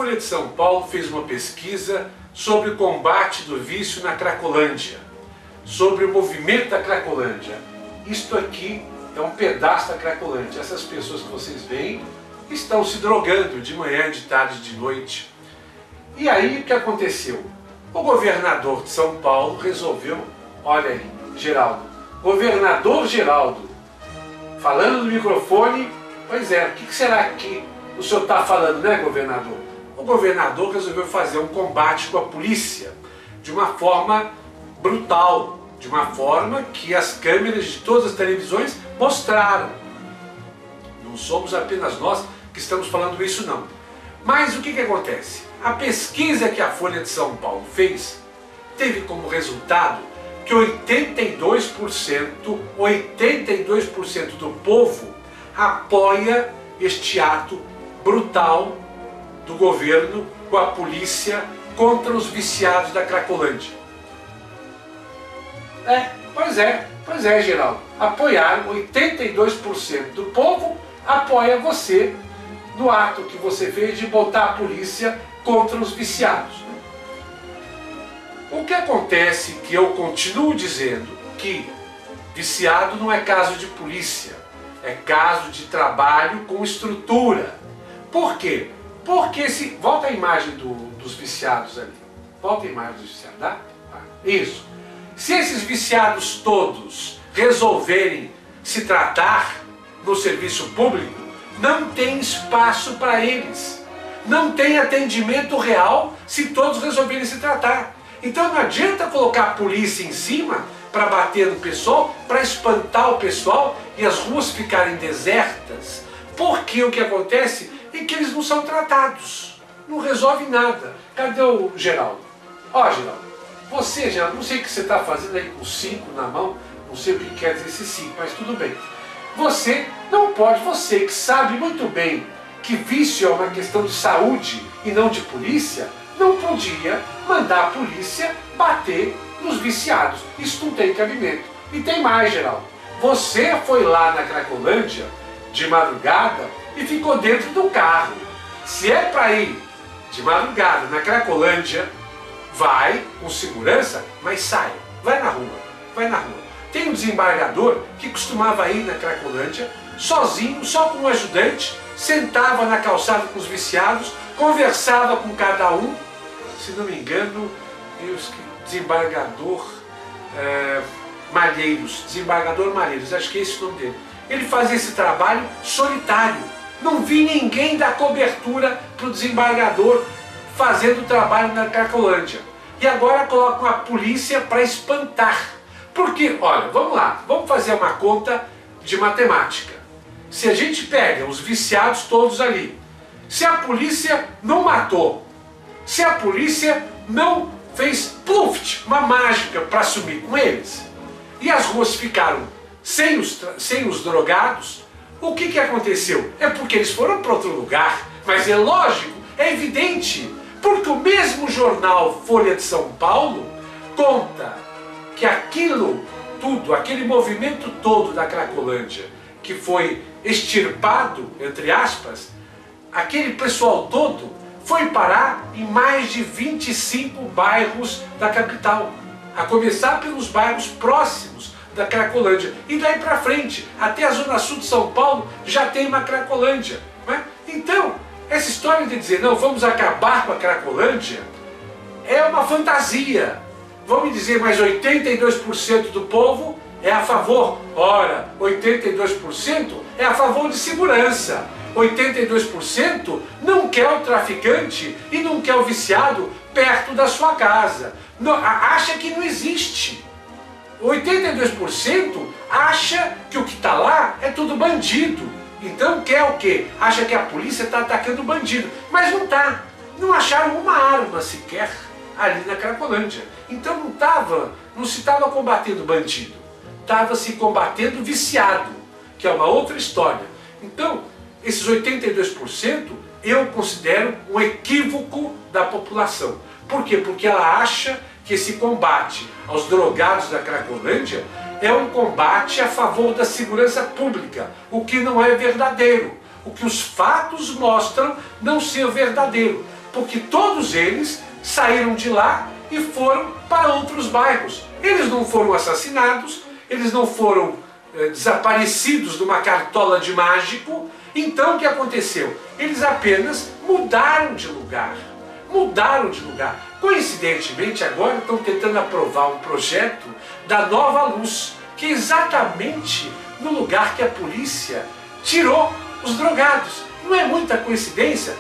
Folha de São Paulo fez uma pesquisa sobre o combate do vício na Cracolândia, sobre o movimento da Cracolândia. Isto aqui é um pedaço da Cracolândia. Essas pessoas que vocês veem estão se drogando de manhã, de tarde, de noite. E aí o que aconteceu? O governador de São Paulo resolveu, olha aí, Geraldo, governador Geraldo, falando no microfone, pois é, o que será que o senhor está falando, né, governador? O governador resolveu fazer um combate com a polícia de uma forma brutal, de uma forma que as câmeras de todas as televisões mostraram. Não somos apenas nós que estamos falando isso, não. Mas o que acontece? A pesquisa que a Folha de São Paulo fez teve como resultado que 82% do povo apoia este ato brutal do governo com a polícia contra os viciados da Cracolândia. Pois é, Geraldo. Apoiaram, 82% do povo apoia você no ato que você fez de botar a polícia contra os viciados. O que acontece, que eu continuo dizendo, que viciado não é caso de polícia, é caso de trabalho com estrutura. Por quê? Porque se... Volta a imagem dos viciados ali. Volta a imagem dos viciados, dá? Isso. Se esses viciados todos resolverem se tratar no serviço público, não tem espaço para eles. Não tem atendimento real se todos resolverem se tratar. Então não adianta colocar a polícia em cima para bater no pessoal, para espantar o pessoal e as ruas ficarem desertas. Porque o que acontece é que eles não são tratados. Não resolve nada. Cadê o Geraldo? Ó, Geraldo, você, Geraldo, não sei o que você está fazendo aí com 5 na mão, não sei o que quer dizer esse 5, mas tudo bem. Você não pode, você que sabe muito bem que vício é uma questão de saúde e não de polícia, não podia mandar a polícia bater nos viciados. Isso não tem cabimento. E tem mais, Geraldo. Você foi lá na Cracolândia de madrugada e ficou dentro do carro. Se é para ir de madrugada na Cracolândia, vai com segurança, mas sai. Vai na rua. Vai na rua. Tem um desembargador que costumava ir na Cracolândia sozinho, só com um ajudante, sentava na calçada com os viciados, conversava com cada um. Se não me engano, desembargador Malheiros, acho que é esse o nome dele. Ele fazia esse trabalho solitário. Não vi ninguém dar cobertura para o desembargador fazendo o trabalho na Cracolândia. E agora colocam a polícia para espantar. Porque, olha, vamos lá, vamos fazer uma conta de matemática. Se a gente pega os viciados todos ali, se a polícia não matou, se a polícia não fez pluft, uma mágica para sumir com eles, e as ruas ficaram sem os drogados, o que aconteceu? É porque eles foram para outro lugar, mas é lógico, é evidente, porque o mesmo jornal Folha de São Paulo conta que aquilo tudo, aquele movimento todo da Cracolândia, que foi extirpado, entre aspas, aquele pessoal todo foi parar em mais de 25 bairros da capital, a começar pelos bairros próximos da Cracolândia. E daí para frente, até a zona sul de São Paulo, já tem uma Cracolândia. Né? Então, essa história de dizer, não, vamos acabar com a Cracolândia, é uma fantasia. Vamos dizer, mas 82% do povo é a favor. Ora, 82% é a favor de segurança. 82% não quer o traficante e não quer o viciado perto da sua casa. Não, acha que não existe. 82% acha que o que está lá é tudo bandido. Então quer o quê? Acha que a polícia está atacando o bandido. Mas não está. Não acharam uma arma sequer ali na Cracolândia. Então não se estava combatendo bandido. Estava se combatendo viciado, que é uma outra história. Então, esses 82% eu considero um equívoco da população. Por quê? Porque ela acha que esse combate aos drogados da Cracolândia é um combate a favor da segurança pública, o que não é verdadeiro. O que os fatos mostram não ser verdadeiro. porque todos eles saíram de lá e foram para outros bairros. Eles não foram assassinados, eles não foram desaparecidos numa cartola de mágico. Então o que aconteceu? Eles apenas mudaram de lugar. Mudaram de lugar. Coincidentemente, agora estão tentando aprovar um projeto da Nova Luz, que é exatamente no lugar que a polícia tirou os drogados. Não é muita coincidência?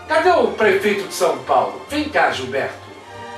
Cadê o prefeito de São Paulo? Vem cá, Gilberto.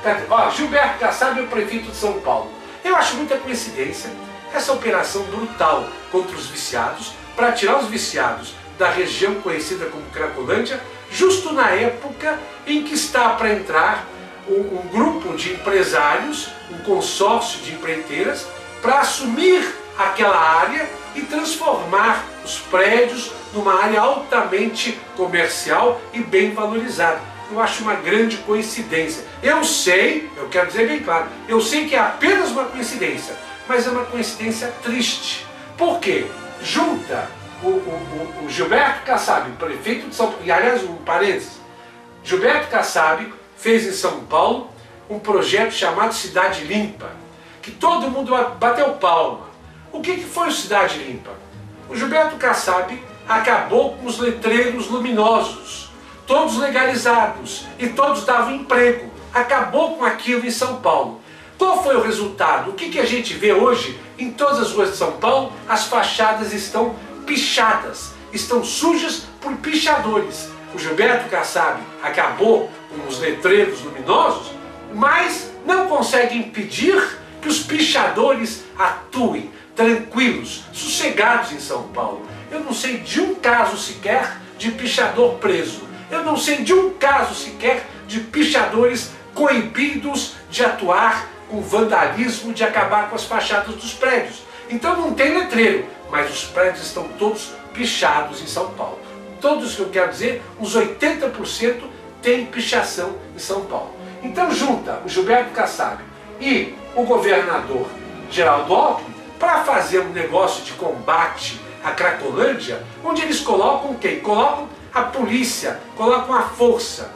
Cadê? Ó, Gilberto Kassab é o prefeito de São Paulo. Eu acho muita coincidência essa operação brutal contra os viciados, para tirar os viciados da região conhecida como Cracolândia, justo na época em que está para entrar um grupo de empresários, um consórcio de empreiteiras, para assumir aquela área e transformar os prédios numa área altamente comercial e bem valorizada. Eu acho uma grande coincidência. Eu sei, eu quero dizer bem claro, eu sei que é apenas uma coincidência, mas é uma coincidência triste. Por quê? Junta o Gilberto Kassab, prefeito de São Paulo, e aliás, um parênteses, Gilberto Kassab fez em São Paulo um projeto chamado Cidade Limpa, que todo mundo bateu palma. O que foi o Cidade Limpa? O Gilberto Kassab acabou com os letreiros luminosos, todos legalizados, e todos davam emprego. Acabou com aquilo em São Paulo. Qual foi o resultado? O que a gente vê hoje em todas as ruas de São Paulo? As fachadas estão pichadas, estão sujas por pichadores. O Gilberto Kassab acabou com os letreiros luminosos, mas não consegue impedir que os pichadores atuem tranquilos, sossegados em São Paulo. Eu não sei de um caso sequer de pichador preso. Eu não sei de um caso sequer de pichadores coibidos de atuar com vandalismo, de acabar com as fachadas dos prédios. Então não tem letreiro, mas os prédios estão todos pichados em São Paulo. Todos, que eu quero dizer, uns 80% tem pichação em São Paulo. Então junta o Gilberto Kassab e o governador Geraldo Alckmin para fazer um negócio de combate à Cracolândia, onde eles colocam quem? Colocam a polícia, colocam a força.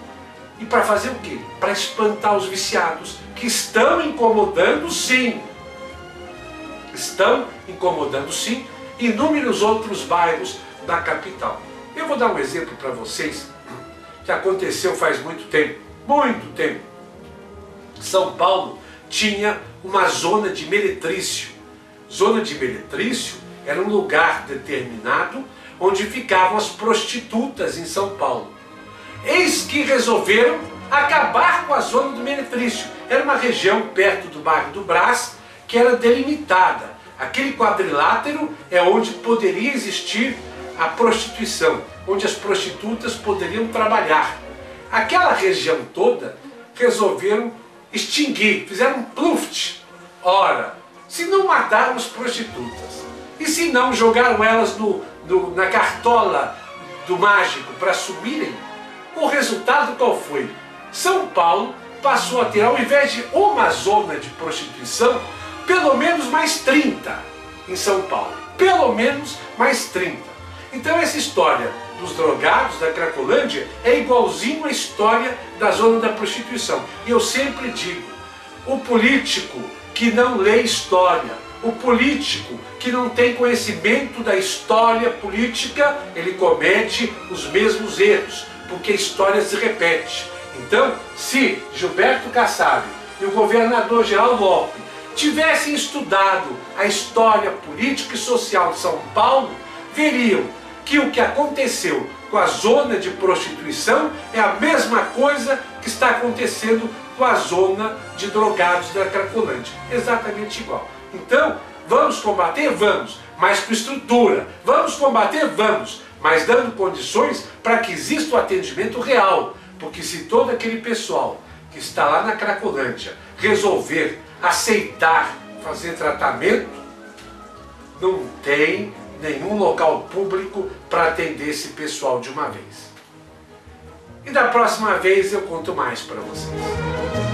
E para fazer o quê? Para espantar os viciados, que estão incomodando sim. Estão incomodando sim inúmeros outros bairros da capital. Eu vou dar um exemplo para vocês que aconteceu faz muito tempo. Muito tempo. São Paulo tinha uma zona de meretrício. Zona de meretrício era um lugar determinado onde ficavam as prostitutas em São Paulo. Eis que resolveram acabar com a zona do meretrício. Era uma região perto do bairro do Brás que era delimitada. Aquele quadrilátero é onde poderia existir a prostituição, onde as prostitutas poderiam trabalhar. Aquela região toda resolveram extinguir, fizeram um pluft. Ora, se não mataram as prostitutas, e se não jogaram elas na cartola do mágico para sumirem, o resultado qual foi? São Paulo passou a ter, ao invés de uma zona de prostituição, pelo menos mais 30 em São Paulo. Pelo menos mais 30. Então essa história dos drogados da Cracolândia é igualzinho à história da zona da prostituição. E eu sempre digo, o político que não lê história, o político que não tem conhecimento da história política, ele comete os mesmos erros, porque a história se repete. Então, se Gilberto Kassab e o governador Geraldo Alckmin tivessem estudado a história política e social de São Paulo, veriam que o que aconteceu com a zona de prostituição é a mesma coisa que está acontecendo com a zona de drogados da Cracolândia. Exatamente igual. Então, vamos combater? Vamos, mas com estrutura. Vamos combater? Vamos, mas dando condições para que exista o atendimento real. Porque se todo aquele pessoal que está lá na Cracolândia resolver aceitar fazer tratamento, não tem nenhum local público para atender esse pessoal de uma vez. E da próxima vez eu conto mais para vocês.